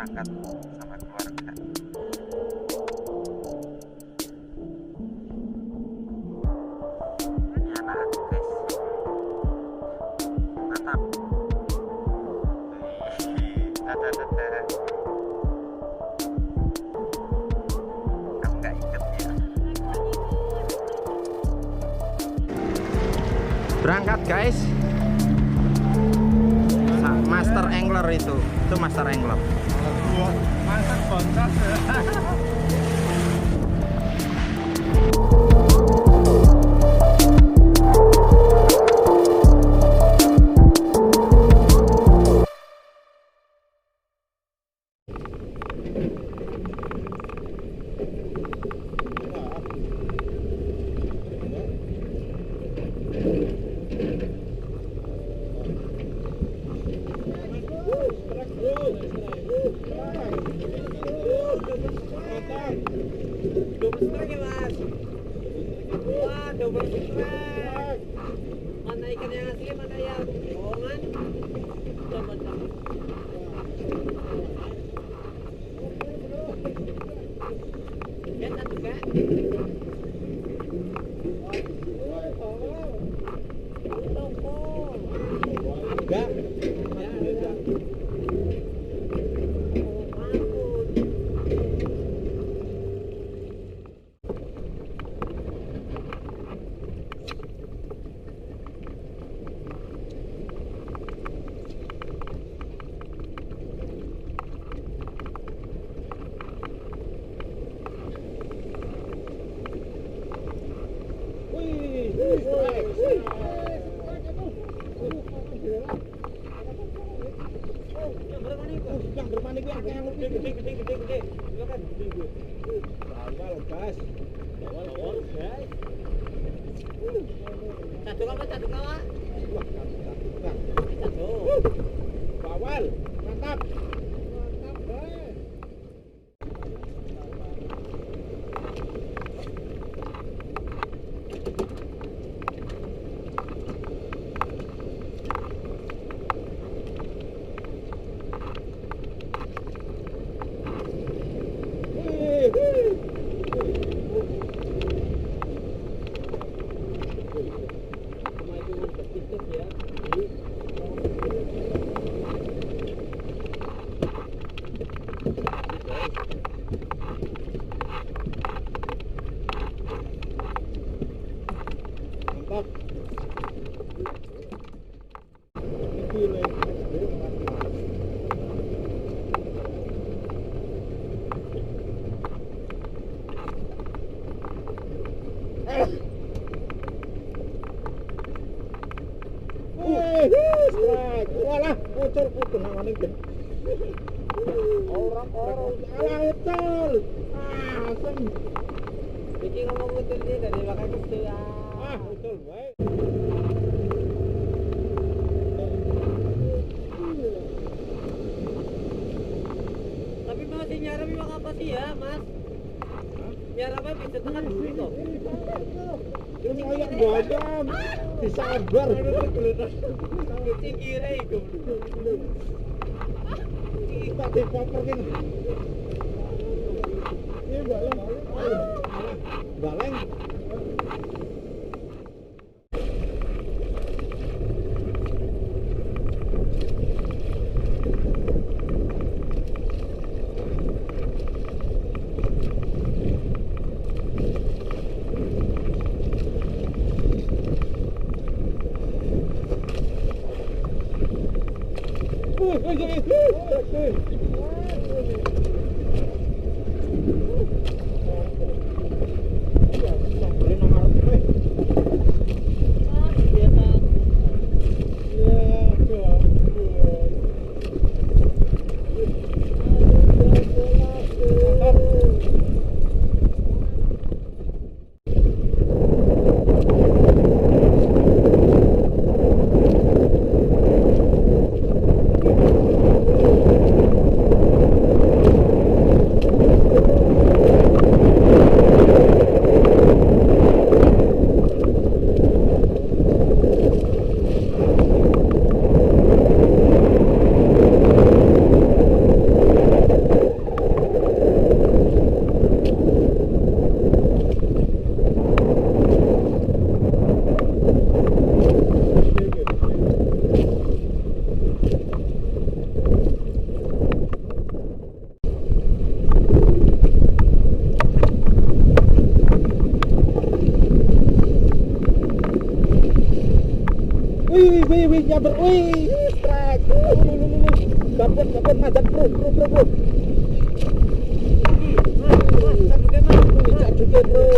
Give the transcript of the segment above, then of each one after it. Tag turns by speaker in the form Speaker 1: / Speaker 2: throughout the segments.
Speaker 1: berangkat sama keluarga. Ini anak aku guys, mantap. Dadah. Kamu nggak ikut ya? Berangkat guys. Master angler itu master angler.
Speaker 2: Masak boncat.
Speaker 3: Double strike. Mana ikan yang asli, mana yang bohongan? Coba. Lihat satu kak.
Speaker 2: Enggak. Yang bermanik yang gede. Silakan. Bawal gas. Bawal guys.
Speaker 3: Satu kawan. Satu.
Speaker 2: Bawal, mantap. Walah, ucul namanya gen. Orang-orang alah ucul. Asem.
Speaker 3: Iki ngomong ucul ini dari belakang kecil ya.
Speaker 2: Ucul baik.
Speaker 3: Tapi masih nyarap memang apa sih ya, Mas? Nyarapnya bisa tekan dulu kok.
Speaker 2: Ini kayak gajam. Disabar.
Speaker 3: Kira iku.
Speaker 2: Kita dipoper gini. Ini baleng. Wih, nyamber, wih, strike. Gabut, madat, bro. Caduknya, bro.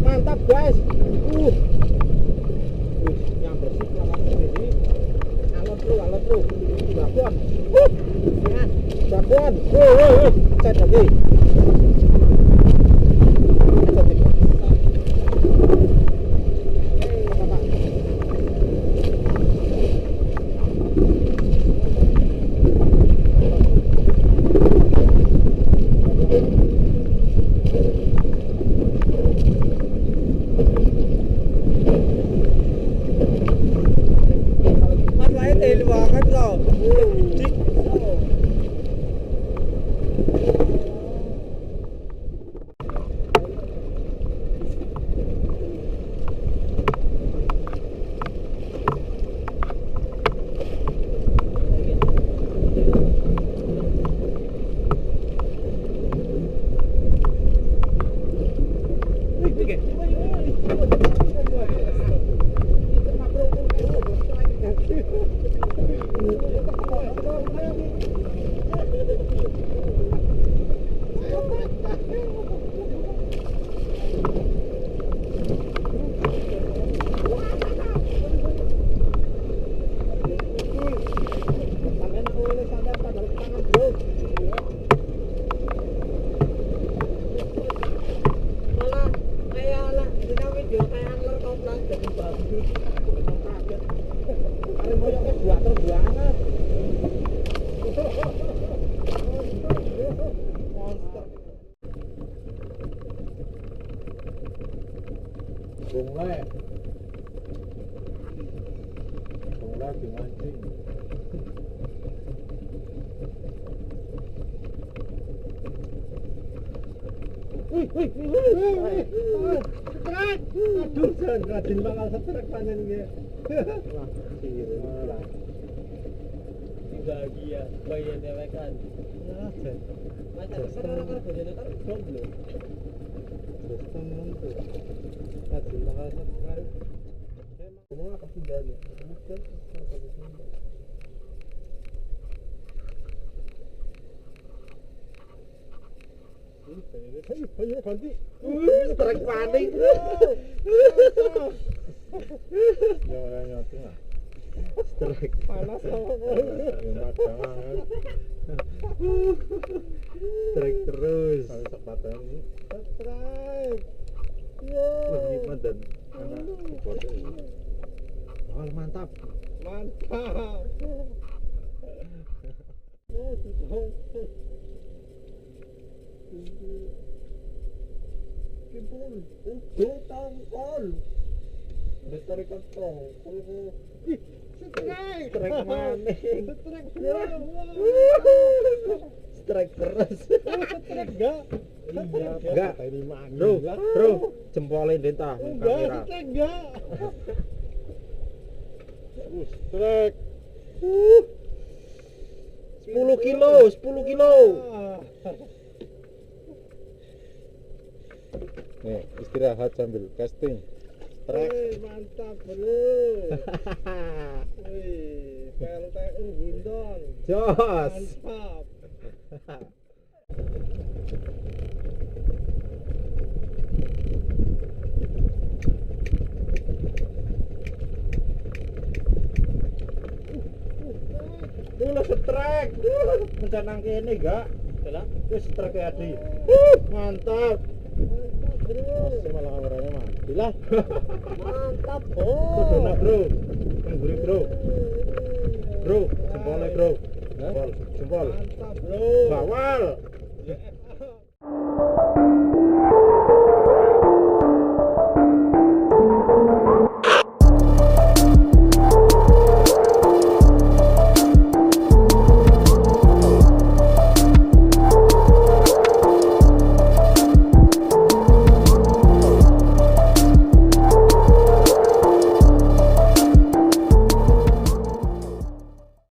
Speaker 2: Mantap guys. Nyamber sih lawan ini. Alot bro. Babon. Cet lagi. Bawal di mancing. Aduh, rajin bakal setrek panen iki. Wah, sirah.
Speaker 3: Bahagia, bayi dewekan.
Speaker 2: Nah, jen.
Speaker 3: Macam sekarang kan bojone kan jomblo.
Speaker 2: Terus temen tuh. Rajin bakal setrek. Semua apa sundanya? Bukan, apa sunda. Ayo ganti. Strike panik. Ya nyoting lah. Strike panas sama madangan. Strike terus. Kalau sepatan ini strike. Lebih madan. Oh, mantap. Mantap. Oh, Kimpul, tangkol. Tarik tangkol. Ih, strike. Strike maning. Strike terus. Strike enggak? Enggak. Ini maning. Bro, jempolin dentah kamera. Enggak, enggak. Strike. 10 kilo, 10 kilo. Nih, istirahat sambil casting. Trek.
Speaker 3: Mantap bro. Wih, PLTU Bundon.
Speaker 2: Jos.
Speaker 3: Mantap.
Speaker 2: Dulu setrek. Mencanang kene gak?
Speaker 3: Jalan.
Speaker 2: Wis trek adi. Mantap.
Speaker 3: Mantap bro.
Speaker 2: Masih malah kameranya mati lah.
Speaker 3: Mantap
Speaker 2: Kudu nak,
Speaker 3: bro.
Speaker 2: bro.